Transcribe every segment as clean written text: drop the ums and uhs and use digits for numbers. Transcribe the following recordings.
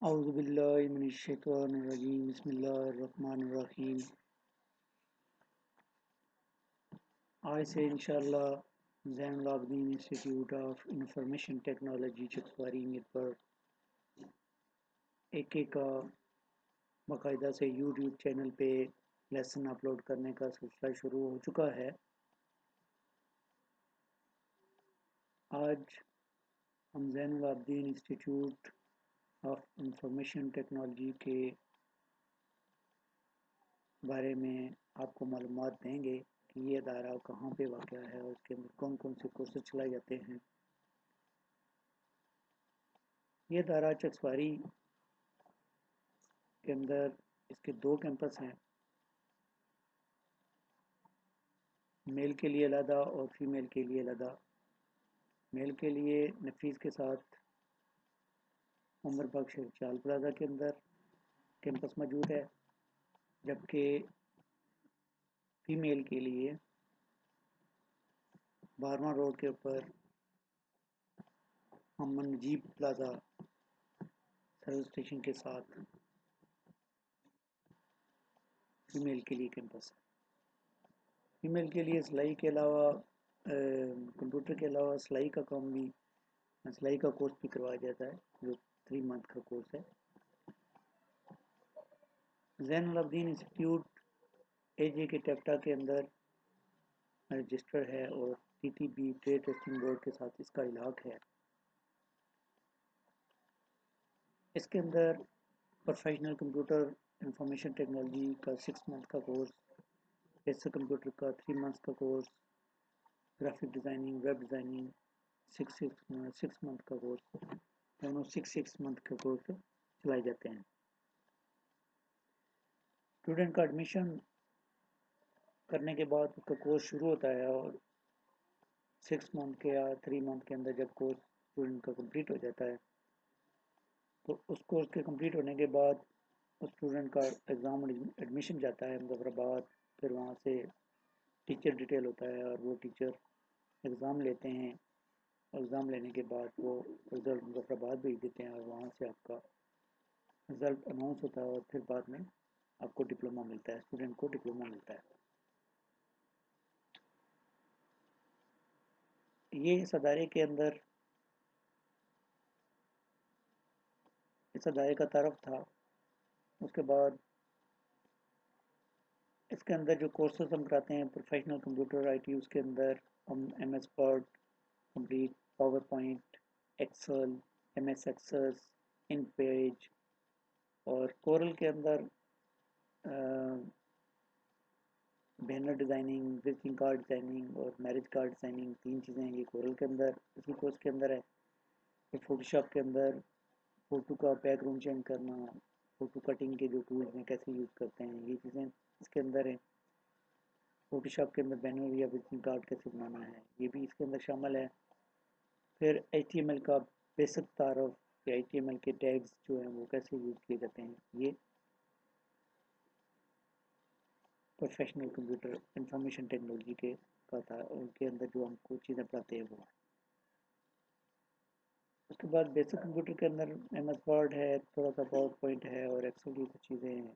اعوذ باللہ من الشیطان الرجیم بسم اللہ الرحمن الرحیم۔ آج سے انشاءاللہ زین العابدین انسٹیٹیوٹ آف انفارمیشن ٹیکنالوجی چکواری میر پر ایک کا باقاعدہ سے یوٹیوب چینل پہ لیسن اپلوڈ کرنے کا سلسلہ شروع ہو چکا ہے۔ آج ہم زین العابدین انسٹیٹیوٹ آف انفارمیشن ٹیکنالوجی کے بارے میں آپ کو معلومات دیں گے کہ یہ ادارہ کہاں پہ واقع ہے اور اس کے اندر کون کون سے کورسز چلائے جاتے ہیں۔ یہ ادارہ چکسواری کے اندر اس کے 2 کیمپس ہیں، میل کے لیے علیحدہ اور فیمیل کے لیے علیحدہ۔ میل کے لیے نفیس کے ساتھ عمر بخش چال پلازا کے اندر کیمپس موجود ہے، جبکہ فیمیل کے لیے 12واں روڈ کے اوپر محمد نجیب پلازا سروس اسٹیشن کے ساتھ فیمیل کے لیے کیمپس ہے۔ فیمیل کے لیے سلائی کے علاوہ کمپیوٹر کے علاوہ سلائی کا کام بھی، سلائی کا کورس بھی کروایا جاتا ہے، جو 3 منتھ کا کورس ہے۔ زین العابدین انسٹیٹیوٹ اے جے کے ٹیپٹا کے اندر رجسٹر ہے اور T T B trade testing board کے ساتھ اس کا الحاق ہے۔ اس کے اندر پروفیشنل کمپیوٹر انفارمیشن ٹیکنالوجی کا 6 منتھ کا کورس، بیسک کمپیوٹر کا 3 منتھ کا course, graphic designing, web designing 6 month کا کورس، دونوں 6 منتھ کا کورس چلائے جاتے ہیں۔ اسٹوڈنٹ کا ایڈمیشن کرنے کے بعد اس کا کورس شروع ہوتا ہے اور 6 منتھ کے یا 3 منتھ کے اندر جب کورس اسٹوڈنٹ کا کمپلیٹ ہو جاتا ہے تو اس کورس کے کمپلیٹ ہونے کے بعد اسٹوڈنٹ کا ایگزام ایڈمیشن جاتا ہے مظفر آباد، پھر وہاں سے ٹیچر ڈیٹیل ہوتا ہے اور وہ ٹیچر ایگزام لیتے ہیں، ایگزام لینے کے بعد وہ رزلٹ مظفر آباد بھیج دیتے ہیں اور وہاں سے آپ کا رزلٹ اناؤنس ہوتا ہے اور پھر بعد میں آپ کو ڈپلومہ ملتا ہے، اسٹوڈنٹ کو ڈپلومہ ملتا ہے۔ یہ اس ادارے کے اندر اس ادارے کا تعارف تھا۔ اس کے بعد اس کے اندر جو کورسز ہم کراتے ہیں پروفیشنل کمپیوٹر آئی ٹی، اس کے اندر ہم M S Word complete, PowerPoint, Excel, M S Access, InPage, اور کورل کے اندر banner designing, visiting card designing اور میرج کارڈ ڈیزائننگ، 3 چیزیں یہ کورل کے اندر اسی کورس کے اندر ہے۔ پھر فوٹو شاپ کے اندر فوٹو کا بیک گراؤنڈ چینج کرنا، فوٹو کٹنگ کے جو ٹولز ہیں کیسے یوز کرتے ہیں، یہ چیزیں اس کے اندر ہیں۔ فوٹو شاپ کے اندر بینر یا وزٹنگ کارڈ کیسے بنانا ہے یہ بھی اس کے اندر شامل ہے۔ پھر ایچ ٹی ایم ایل کا بیسک تعارف یا ایچ ٹی ایم ایل کے ٹیگز جو ہیں وہ کیسے یوز کیے جاتے ہیں، یہ پروفیشنل کمپیوٹر انفارمیشن ٹیکنالوجی کے کا تھا، ان کے اندر جو ہم کو چیزیں پڑھاتے ہیں وہ۔ اس کے بعد بیسک کمپیوٹر کے اندر ایم ایس ورڈ ہے، تھوڑا سا پاور پوائنٹ ہے اور ایکسل کی کچھ چیزیں ہیں،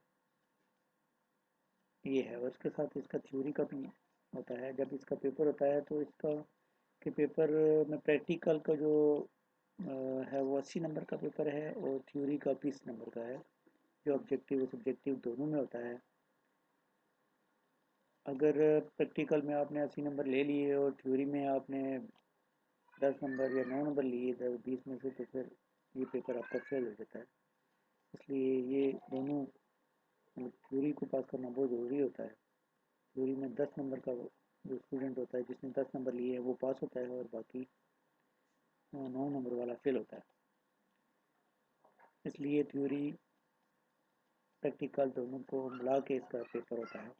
یہ ہے۔ اور اس کے ساتھ اس کا تھیوری کا بھی ہوتا ہے۔ جب اس کا پیپر ہوتا ہے تو اس کا کہ پیپر میں پریکٹیکل کا جو ہے وہ 80 نمبر کا پیپر ہے اور تھیوری کا 20 نمبر کا ہے، جو آبجیکٹیو اور سبجیکٹیو دونوں میں ہوتا ہے۔ اگر پریکٹیکل میں آپ نے 80 نمبر لے لیے اور تھیوری میں آپ نے 10 نمبر یا 9 نمبر لیے 20 میں سے، تو پھر یہ پیپر آپ کا فیل ہو جاتا ہے۔ اس لیے یہ دونوں تھیوری کو پاس کرنا بہت ضروری ہوتا ہے۔ تھیوری میں 10 نمبر کا جو اسٹوڈنٹ ہوتا ہے جس نے 10 نمبر لیے ہیں وہ پاس ہوتا ہے اور باقی 9 نمبر والا فیل ہوتا ہے۔ اس لیے تھیوری پریکٹیکل دونوں کو ملا کے اس کا پیپر ہوتا ہے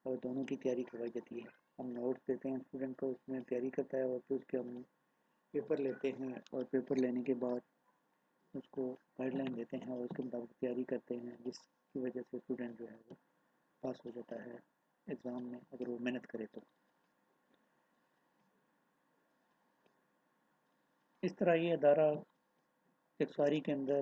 اور دونوں کی تیاری کروائی جاتی ہے۔ ہم نوٹس دیتے ہیں اسٹوڈنٹ کو، اس میں تیاری کرتا ہے اور پھر اس کے ہم پیپر لیتے ہیں اور پیپر لینے کے بعد اس کو گائیڈ لائن دیتے ہیں اور اس کے مطابق تیاری کرتے ہیں، جس کی وجہ سے اسٹوڈنٹ جو ہے وہ پاس ہو جاتا ہے ایگزام میں اگر وہ محنت کرے تو۔ اس طرح یہ ادارہ چکسواری کے اندر